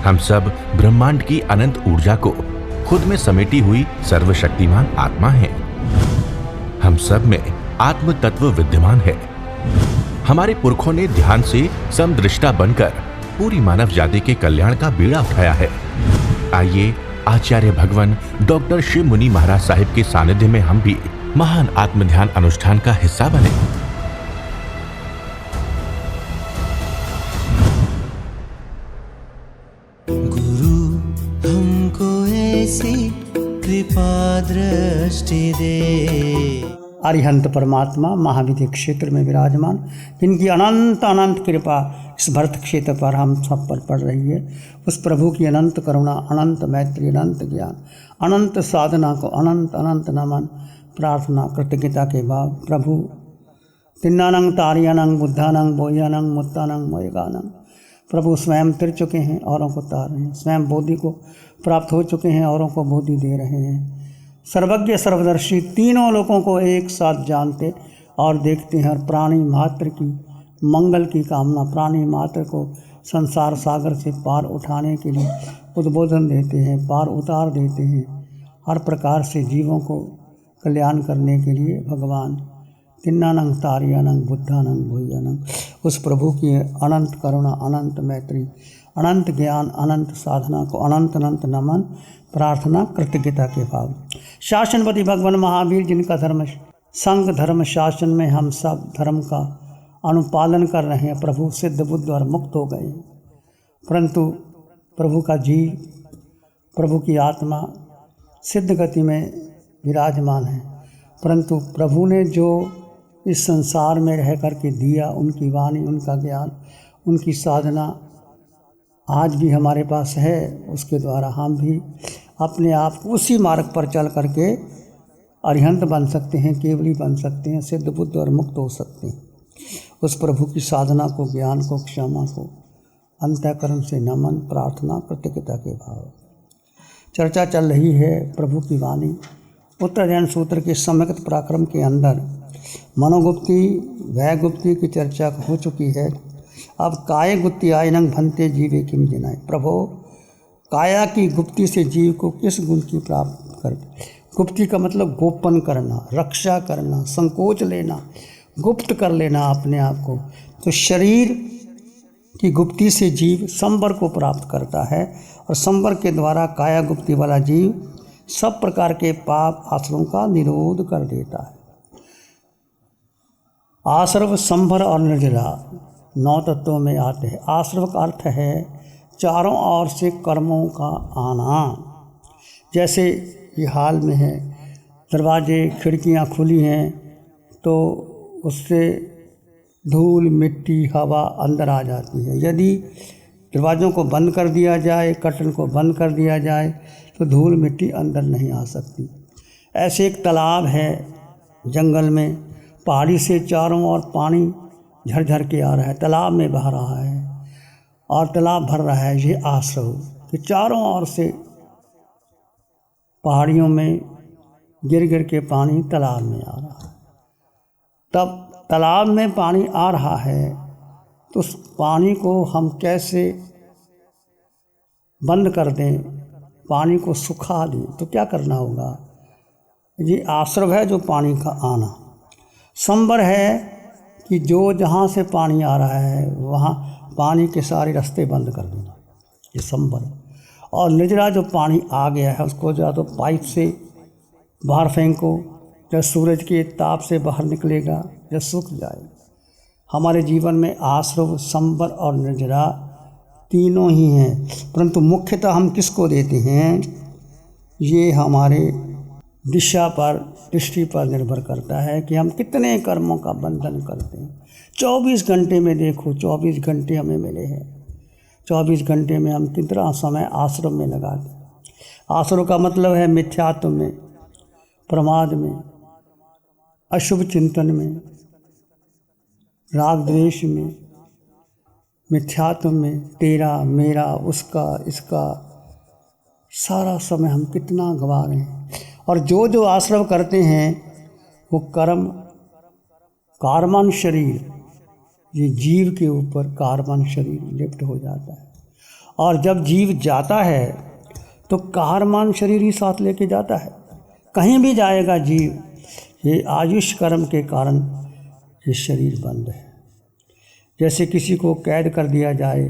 हम सब ब्रह्मांड की अनंत ऊर्जा को खुद में समेटी हुई सर्वशक्तिमान आत्मा हैं। हम सब में आत्म तत्व विद्यमान है। हमारे पुरखों ने ध्यान से समदृष्टा बनकर पूरी मानव जाति के कल्याण का बीड़ा उठाया है। आइए आचार्य भगवान डॉक्टर शिव मुनि महाराज साहिब के सानिध्य में हम भी महान आत्म ध्यान अनुष्ठान का हिस्सा बने। गुरु हमको ऐसी कृपा दृष्टि दे। अरिहंत परमात्मा महाविधि क्षेत्र में विराजमान, जिनकी अनंत अनंत कृपा इस भरत क्षेत्र पर हम सब पर पड़ रही है, उस प्रभु की अनंत करुणा, अनंत मैत्री, अनंत ज्ञान, अनंत साधना को अनंत अनंत नमन, प्रार्थना, कृतज्ञता के भाव। प्रभु तिन्नानंग तारियानंग बुद्धानंग बोयानंग मुत्तानंग मोयगानंग, प्रभु स्वयं तिर चुके हैं, औरों को तार रहे हैं। स्वयं बोधि को प्राप्त हो चुके हैं, औरों को बोधि दे रहे हैं। सर्वज्ञ सर्वदर्शी, तीनों लोगों को एक साथ जानते और देखते हैं, और प्राणी मात्र की मंगल की कामना, प्राणी मात्र को संसार सागर से पार उठाने के लिए उद्बोधन देते हैं, पार उतार देते हैं। हर प्रकार से जीवों को कल्याण करने के लिए भगवान तिन्नानंग तारियानंग बुद्धानंग भूयानंग, उस प्रभु की अनंत करुणा, अनंत मैत्री, अनंत ज्ञान, अनंत साधना को अनंत अनंत नमन, प्रार्थना, कृतज्ञता के भाव। शासनपति भगवान महावीर, जिनका धर्म संघ धर्म शासन में हम सब धर्म का अनुपालन कर रहे हैं, प्रभु सिद्ध बुद्ध और मुक्त हो गए हैं। परंतु प्रभु का जीव, प्रभु की आत्मा सिद्ध गति में विराजमान है। परंतु प्रभु ने जो इस संसार में रह कर के दिया, उनकी वाणी, उनका ज्ञान, उनकी साधना आज भी हमारे पास है। उसके द्वारा हम भी अपने आप को उसी मार्ग पर चल करके अरिहंत बन सकते हैं, केवली बन सकते हैं, सिद्ध बुद्ध और मुक्त हो सकते हैं। उस प्रभु की साधना को, ज्ञान को, क्षमा को अंतःकरण से नमन, प्रार्थना, कृतज्ञता के भाव। चर्चा चल रही है प्रभु की वाणी। उत्तरायण सूत्र के सम्यक्त पराक्रम के अंदर मनोगुप्ती, वैगुप्ती की चर्चा हो चुकी है। अब काय गुप्ती आयनंग भंते जीवे किम जिनाय। प्रभु काया की गुप्ती से जीव को किस गुण की प्राप्त कर। गुप्ती का मतलब गोपन करना, रक्षा करना, संकोच लेना, गुप्त कर लेना अपने आप को। तो शरीर की गुप्ती से जीव संवर को प्राप्त करता है, और संवर के द्वारा काया गुप्ती वाला जीव सब प्रकार के पाप आश्रम का निरोध कर देता है। आश्रव, संवर और निर्जरा 9 तत्वों में आते हैं। आश्रव का अर्थ है चारों ओर से कर्मों का आना। जैसे ये हाल में है, दरवाजे खिड़कियां खुली हैं तो उससे धूल, मिट्टी, हवा अंदर आ जाती है। यदि दरवाज़ों को बंद कर दिया जाए, कर्टन को बंद कर दिया जाए, तो धूल मिट्टी अंदर नहीं आ सकती। ऐसे एक तालाब है जंगल में, पहाड़ी से चारों ओर पानी झरझर के आ रहा है, तालाब में बह रहा है और तालाब भर रहा है। ये आश्रव कि चारों ओर से पहाड़ियों में गिर गिर के पानी तालाब में आ रहा है। तब तालाब में पानी आ रहा है तो उस पानी को हम कैसे बंद कर दें, पानी को सुखा दें, तो क्या करना होगा? ये आश्रव है जो पानी का आना। संवर है कि जो जहाँ से पानी आ रहा है वहाँ पानी के सारे रास्ते बंद कर देना, ये संवर। और निर्जरा जो पानी आ गया है उसको या तो पाइप से बाहर फेंको, या सूरज के ताप से बाहर निकलेगा, या सूख जाए। हमारे जीवन में आश्रव, संवर और निर्जरा तीनों ही हैं, परंतु मुख्यतः हम किसको देते हैं? ये हमारे दिशा पर, दृष्टि पर निर्भर करता है कि हम कितने कर्मों का बंधन करते हैं। 24 घंटे में देखो, 24 घंटे हमें मिले हैं, 24 घंटे में हम कितना समय आश्रम में लगाते हैं। आश्रव का मतलब है मिथ्यात्व में, प्रमाद में, अशुभ चिंतन में, राग द्वेष में, मिथ्यात्व में, तेरा मेरा उसका इसका, सारा समय हम कितना गवा रहे हैं। और जो जो आश्रव करते हैं वो कर्म, कार्बन शरीर, ये जीव के ऊपर कार्बन शरीर लिप्त हो जाता है। और जब जीव जाता है तो कारमान शरीर ही साथ लेके जाता है। कहीं भी जाएगा जीव, ये आयुष कर्म के कारण ये शरीर बंद है। जैसे किसी को कैद कर दिया जाए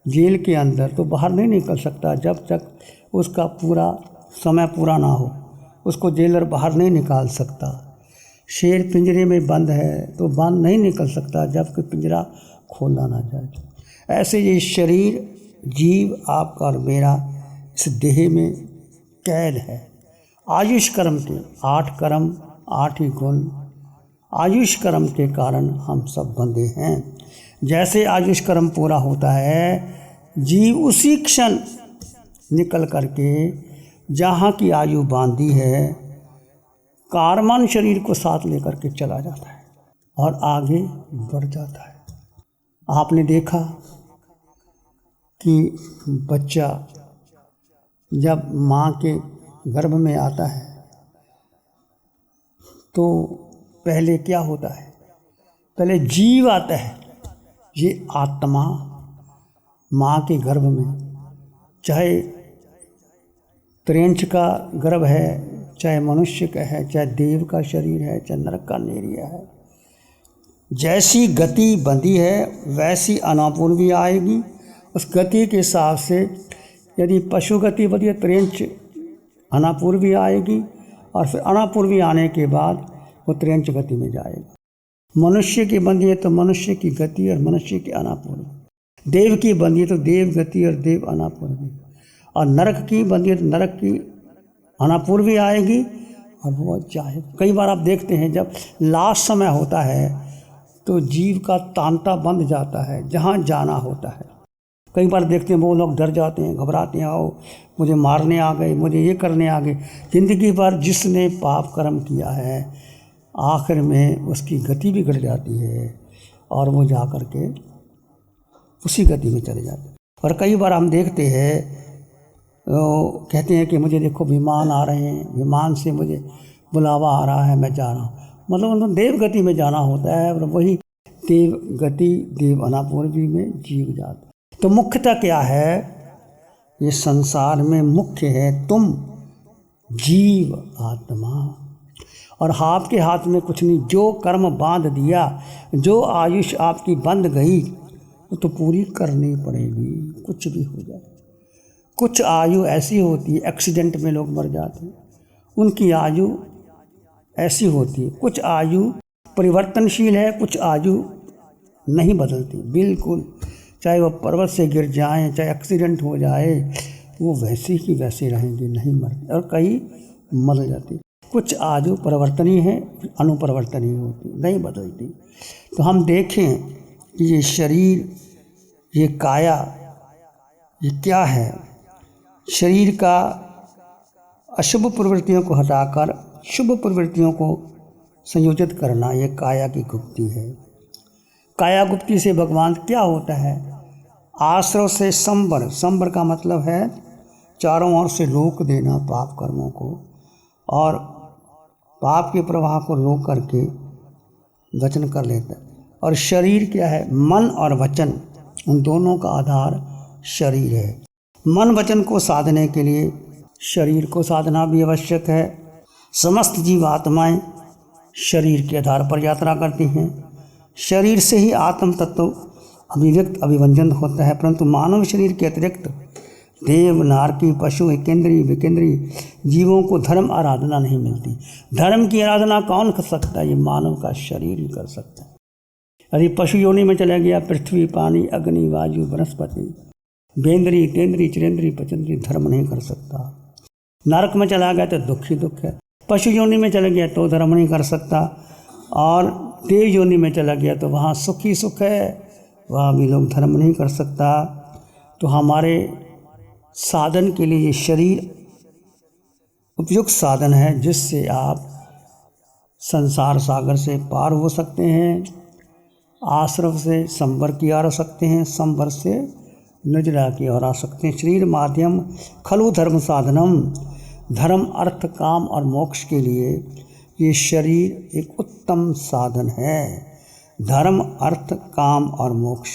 जेल के अंदर तो बाहर नहीं निकल सकता जब तक उसका पूरा समय पूरा ना हो, उसको जेलर बाहर नहीं निकाल सकता। शेर पिंजरे में बंद है तो बंद नहीं निकल सकता जब कि पिंजरा खोला ना जाए। ऐसे ये शरीर जीव आपका और मेरा इस देह में कैद है। आयुष कर्म के 8 कर्म 8 ही गुण, आयुष कर्म के कारण हम सब बंधे हैं। जैसे आयुष कर्म पूरा होता है जीव उसी क्षण निकल करके जहाँ की आयु बांधी है कारमान शरीर को साथ लेकर के चला जाता है और आगे बढ़ जाता है। आपने देखा कि बच्चा जब माँ के गर्भ में आता है तो पहले क्या होता है, पहले जीव आता है। ये आत्मा माँ के गर्भ में, चाहे त्रेंच का गर्भ है, चाहे मनुष्य का है, चाहे देव का शरीर है, चाहे नरक का नेरिया है, जैसी गति बंधी है वैसी अनापूर्वी आएगी। उस गति के हिसाब से यदि पशु गति बंधी है त्रेंच अनापूर्वी आएगी और फिर अनापूर्वी आने के बाद वो त्रेंच गति में जाएगा। मनुष्य की बंधी है तो मनुष्य की गति और मनुष्य की अनापूर्वी, देव की बंधी है तो देव गति और देव अनापूर्वी, और नरक की बंधी है तो नरक की अनापूर्वी आएगी और वो जाएगा। कई बार आप देखते हैं जब लास्ट समय होता है तो जीव का तांता बंध जाता है जहाँ जाना होता है। कई बार देखते हैं वो लोग डर जाते हैं, घबराते हैं, आओ मुझे मारने आ गए, मुझे ये करने आ गए। ज़िंदगी भर जिसने पाप कर्म किया है आखिर में उसकी गति बिगड़ जाती है और वो जा कर के उसी गति में चले जाते हैं। और कई बार हम देखते हैं तो कहते हैं कि मुझे देखो विमान आ रहे हैं, विमान से मुझे बुलावा आ रहा है, मैं जा रहा हूँ। मतलब उनको देव गति में जाना होता है और वही देव गति देव अनापूर्वी में जीव जाता है। तो मुख्यतः क्या है, ये संसार में मुख्य है तुम जीव आत्मा, और आपके हाथ में कुछ नहीं। जो कर्म बांध दिया, जो आयुष आपकी बंध गई वो तो पूरी करनी पड़ेगी, कुछ भी हो जाए। कुछ आयु ऐसी होती है, एक्सीडेंट में लोग मर जाते हैं, उनकी आयु ऐसी होती है। कुछ आयु परिवर्तनशील है, कुछ आयु नहीं बदलती बिल्कुल। चाहे वो पर्वत से गिर जाएं, चाहे एक्सीडेंट हो जाए, वो वैसे ही वैसे रहेंगे, नहीं मरते, और कई मर जाती। कुछ आयु परिवर्तनीय है, अनुपरिवर्तनीय होती, नहीं बदलती। तो हम देखें कि ये शरीर, ये काया, ये क्या है। शरीर का अशुभ प्रवृत्तियों को हटाकर शुभ प्रवृत्तियों को संयोजित करना, ये काया की गुप्ती है। काया गुप्ती से भगवान क्या होता है, आश्रव से संबर, संबर का मतलब है चारों ओर से रोक देना पाप कर्मों को, और पाप के प्रवाह को रोक करके वचन कर लेता है। और शरीर क्या है, मन और वचन, उन दोनों का आधार शरीर है। मन वचन को साधने के लिए शरीर को साधना भी आवश्यक है। समस्त जीवात्माएं शरीर के आधार पर यात्रा करती हैं। शरीर से ही आत्म तत्व अभिव्यक्त अभिव्यंजन होता है, परंतु मानव शरीर के अतिरिक्त देव नारकी पशु एकेंद्रीय विकेंद्रीय जीवों को धर्म आराधना नहीं मिलती। धर्म की आराधना कौन कर सकता है, ये मानव का शरीर ही कर सकता है। यदि पशु योनि में चला गया, पृथ्वी पानी अग्नि वायु वनस्पति बेंद्री तेंद्री चिरेंद्री पचेंद्री धर्म नहीं कर सकता। नरक में चला गया तो दुख ही दुख है। पशु योनि में चला गया तो धर्म नहीं कर सकता, और देव योनि में चला गया तो वहाँ सुख ही सुख है, वहाँ भी लोग धर्म नहीं कर सकता। तो हमारे साधन के लिए ये शरीर उपयुक्त साधन है, जिससे आप संसार सागर से पार हो सकते हैं, आश्रम से संवर की ओर आ सकते हैं, संवर से निजरा की ओर आ सकते हैं। शरीर माध्यम खलु धर्म साधनम, धर्म अर्थ काम और मोक्ष के लिए ये शरीर एक उत्तम साधन है। धर्म अर्थ काम और मोक्ष,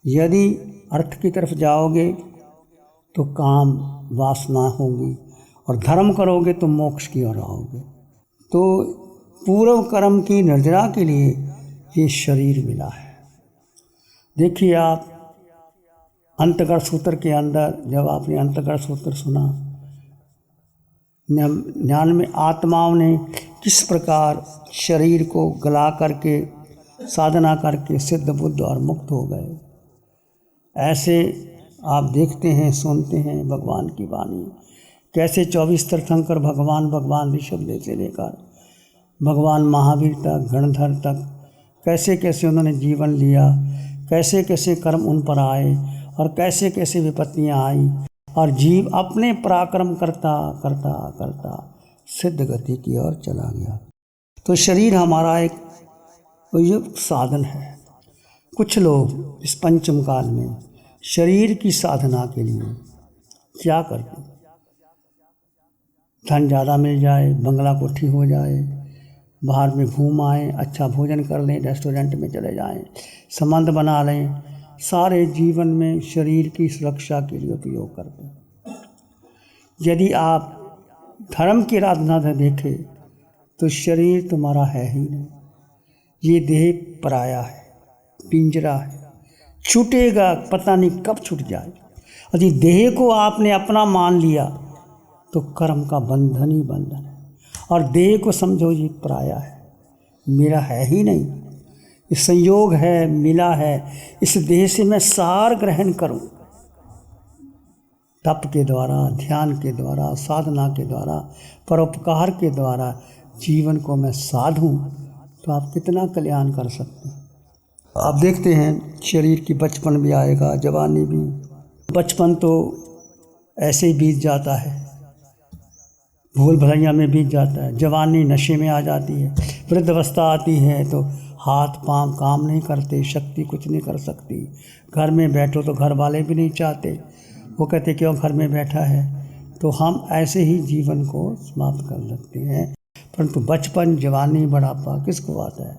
यदि अर्थ की तरफ जाओगे तो काम वासना होगी, और धर्म करोगे तो मोक्ष की ओर आओगे। तो पूर्व कर्म की निर्जरा के लिए ये शरीर मिला है। देखिए आप अंतगढ़ सूत्र के अंदर, जब आपने अंतगढ़ सूत्र सुना, ज्ञान में आत्माओं ने किस प्रकार शरीर को गला करके साधना करके सिद्ध बुद्ध और मुक्त हो गए, ऐसे आप देखते हैं, सुनते हैं भगवान की वाणी, कैसे 24 तीर्थंकर भगवान ऋषभदेव से लेकर भगवान महावीर तक, गणधर तक, कैसे कैसे उन्होंने जीवन लिया, कैसे कैसे कर्म उन पर आए और कैसे कैसे विपत्तियां आई, और जीव अपने पराक्रम करता करता करता सिद्ध गति की ओर चला गया। तो शरीर हमारा एक उपयुक्त साधन है। कुछ लोग इस पंचम काल में शरीर की साधना के लिए क्या करते हैं? धन ज़्यादा मिल जाए, बंगला कोठी हो जाए, बाहर में घूम आएँ, अच्छा भोजन कर लें, रेस्टोरेंट में चले जाएं, संबंध बना लें, सारे जीवन में शरीर की सुरक्षा के लिए उपयोग करते हैं। यदि आप धर्म की आराधना से देखें तो शरीर तुम्हारा है ही नहीं, ये देह पराया है, पिंजरा है, छूटेगा पता नहीं कब छूट जाए। यदि देह को आपने अपना मान लिया तो कर्म का बंधन ही बंधन है, और देह को समझो ये पराया है, मेरा है ही नहीं, ये संयोग है, मिला है, इस देह से मैं सार ग्रहण करूं। तप के द्वारा, ध्यान के द्वारा, साधना के द्वारा, परोपकार के द्वारा जीवन को मैं साधूं तो आप कितना कल्याण कर सकते हैं। आप देखते हैं शरीर की बचपन भी आएगा, जवानी भी। बचपन तो ऐसे ही बीत जाता है, भूल भुलैया में बीत जाता है, जवानी नशे में आ जाती है, वृद्धावस्था आती है तो हाथ पांव काम नहीं करते, शक्ति कुछ नहीं कर सकती, घर में बैठो तो घर वाले भी नहीं चाहते, वो कहते क्यों घर में बैठा है। तो हम ऐसे ही जीवन को समाप्त कर सकते हैं। परंतु बचपन, जवानी, बुढ़ापा किसको आता है?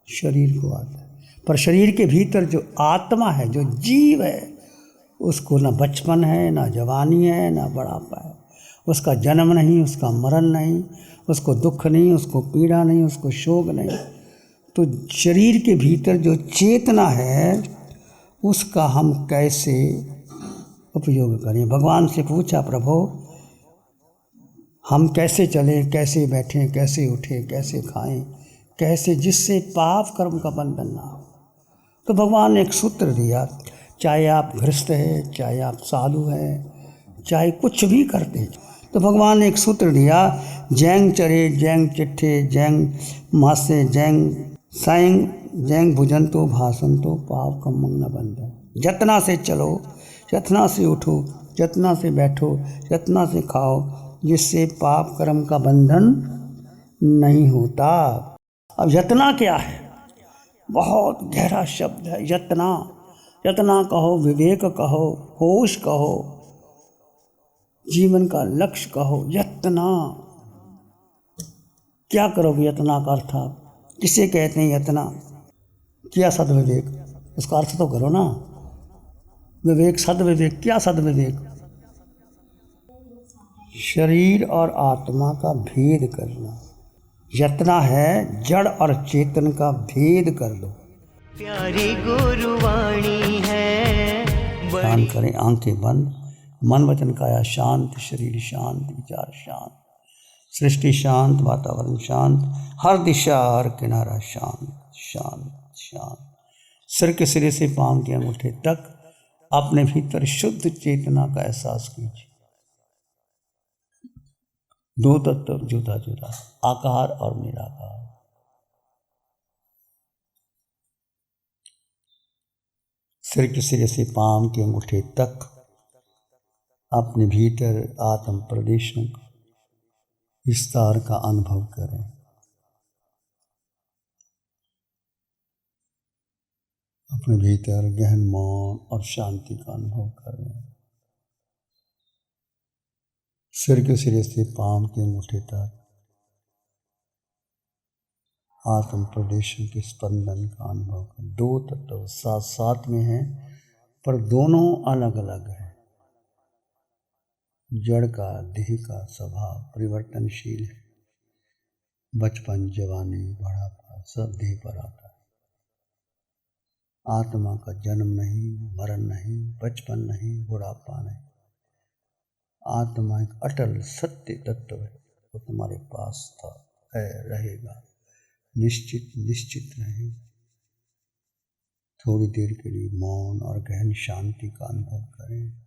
शरीर को आता है। पर शरीर के भीतर जो आत्मा है, जो जीव है, उसको ना बचपन है, ना जवानी है, ना बुढ़ापा है, उसका जन्म नहीं, उसका मरण नहीं, उसको दुख नहीं, उसको पीड़ा नहीं, उसको शोक नहीं। तो शरीर के भीतर जो चेतना है उसका हम कैसे उपयोग करें? भगवान से पूछा, प्रभु हम कैसे चलें, कैसे बैठें, कैसे उठें, कैसे खाएं, कैसे, जिससे पाप कर्म का बंधन ना हो। तो भगवान ने एक सूत्र दिया, चाहे आप गृहस्थ हैं, चाहे आप साधु हैं, चाहे कुछ भी करते हैं, तो भगवान ने एक सूत्र दिया, जैंग चरे जैंग चिट्ठे जैंग मासे जैंग साइंग जैंग भुजंतो भाषंतो पाप कम मंग न बंध। जतना से चलो, जतना से उठो, जतना से बैठो, जतना से खाओ, जिससे पाप कर्म का बंधन नहीं होता। अब यतना क्या है? बहुत गहरा शब्द है यतना। यतना कहो, विवेक कहो, होश कहो, जीवन का लक्ष्य कहो, यतना। क्या करोगे यतना का अर्थ? आप किसे कहते हैं यतना? क्या सदविवेक, उसका अर्थ तो करो ना। विवेक, सदविवेक, क्या सदविवेक? शरीर और आत्मा का भेद करना। यतना है जड़ और चेतन का भेद कर लो। प्यारी गुरुवाणी है। ध्यान करें, आंखें बंद, मन वचन काया शांत, शरीर शांत, विचार शांत, सृष्टि शांत, वातावरण शांत, हर दिशा हर किनारा शांत शांत शांत। सिर के सिरे से पांव के अंगूठे तक अपने भीतर शुद्ध चेतना का एहसास कीजिए। दो तत्व जुदा जुदा, आकार और निराकार। सिर के सिरे से पांव के अंगूठे तक अपने भीतर आत्म प्रदेशों का विस्तार का अनुभव करें। अपने भीतर गहन मौन और शांति का अनुभव करें। सिर के सिरे से पांव के अंगूठे तक आत्म प्रदेशों के स्पंदन का अनुभव करें। दो तत्व साथ साथ में हैं, पर दोनों अलग अलग है। जड़ का, देह का स्वभाव परिवर्तनशील है। बचपन, जवानी, बुढ़ापा सब देह पर आता है। आत्मा का जन्म नहीं, मरण नहीं, बचपन नहीं, बुढ़ापा नहीं। आत्मा एक अटल सत्य तत्व है। वो तुम्हारे पास था, है, रहेगा, निश्चित रहेगा। थोड़ी देर के लिए मौन और गहन शांति का अनुभव करें।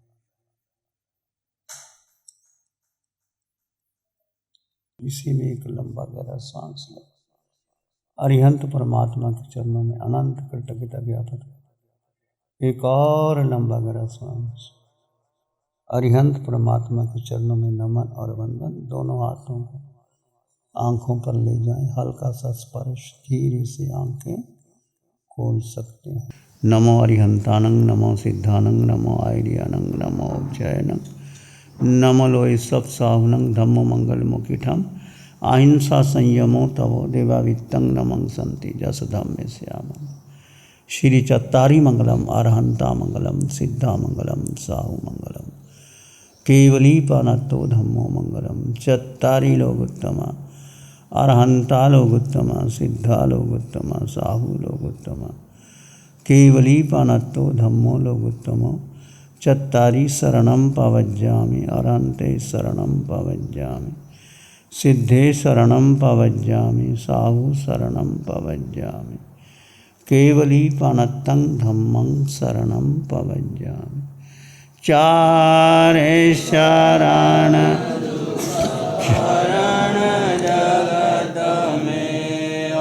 इसी में एक लंबा गहरा सांस लो। अरिहंत परमात्मा के चरणों में अनंत कृतज्ञता ज्ञापित करो। एक और लंबा गहरा सांस। अरिहंत परमात्मा के चरणों में नमन और वंदन। दोनों हाथों को आंखों पर ले जाएं। हल्का सा स्पर्श, धीरे से आंखें खोल सकते हैं। नमो अरिहंतानंग, नमो सिद्धानंग, नमो आयर्यानंग, नमो उपजयनंग, नमो लोय सब साहुनंग, धम्मो मंगल मुखिठम, अहिंसा संयमो तवो देवावित्तं नमं संति जस धम्मे श्यामम्। श्री चत्तारी मंगलम, अरहंता मंगलम, सिद्धा मंगलम, साहु मंगलम, केवली पानतो धम्मो मंगलम। चत्तारी लोग उत्तमा, अरहंता लोग उत्तमा, सिद्धा लोग उत्तमा, साहु लोग उत्तमा, केवली पानतो धम्मो लोग उत्तमो। चत्तारी शरणं पवज्जामि, अरहंते शरणं पवज्जामि, सिद्धे शरणं पवज्जामि, साहु शरणं पवज्जामि, केवली पानत्तं धम्मं शरणं पवज्जामि। चारे शरण जगत में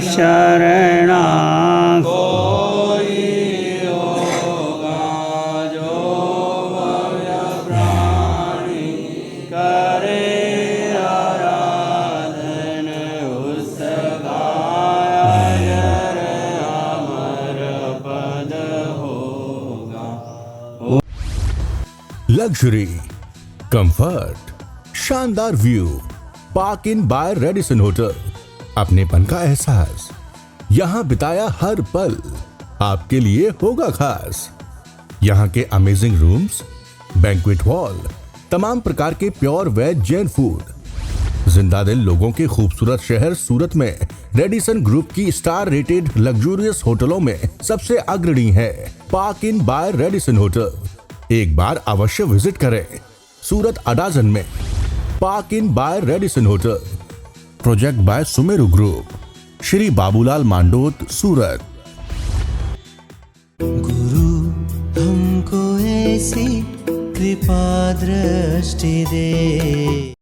शरणा लग्जरी, कंफर्ट, शानदार view, park inn by Radisson hotel. अपनेपन का एहसास, यहाँ बिताया हर पल आपके लिए होगा खास। यहाँ के अमेजिंग रूम्स, बैंक्वेट हॉल, तमाम प्रकार के प्योर वेज जैन फूड। जिंदा दिल लोगों के खूबसूरत शहर सूरत में रेडिसन ग्रुप की स्टार रेटेड लग्जूरियस होटलों में सबसे अग्रणी है park inn by Radisson hotel. एक बार अवश्य विजिट करें। सूरत अडाजन में park inn by Radisson hotel. Project by Sumeru group, Shri Babulal Mandot, Surat. गुरु हमको ऐसी कृपा दृष्टि दे।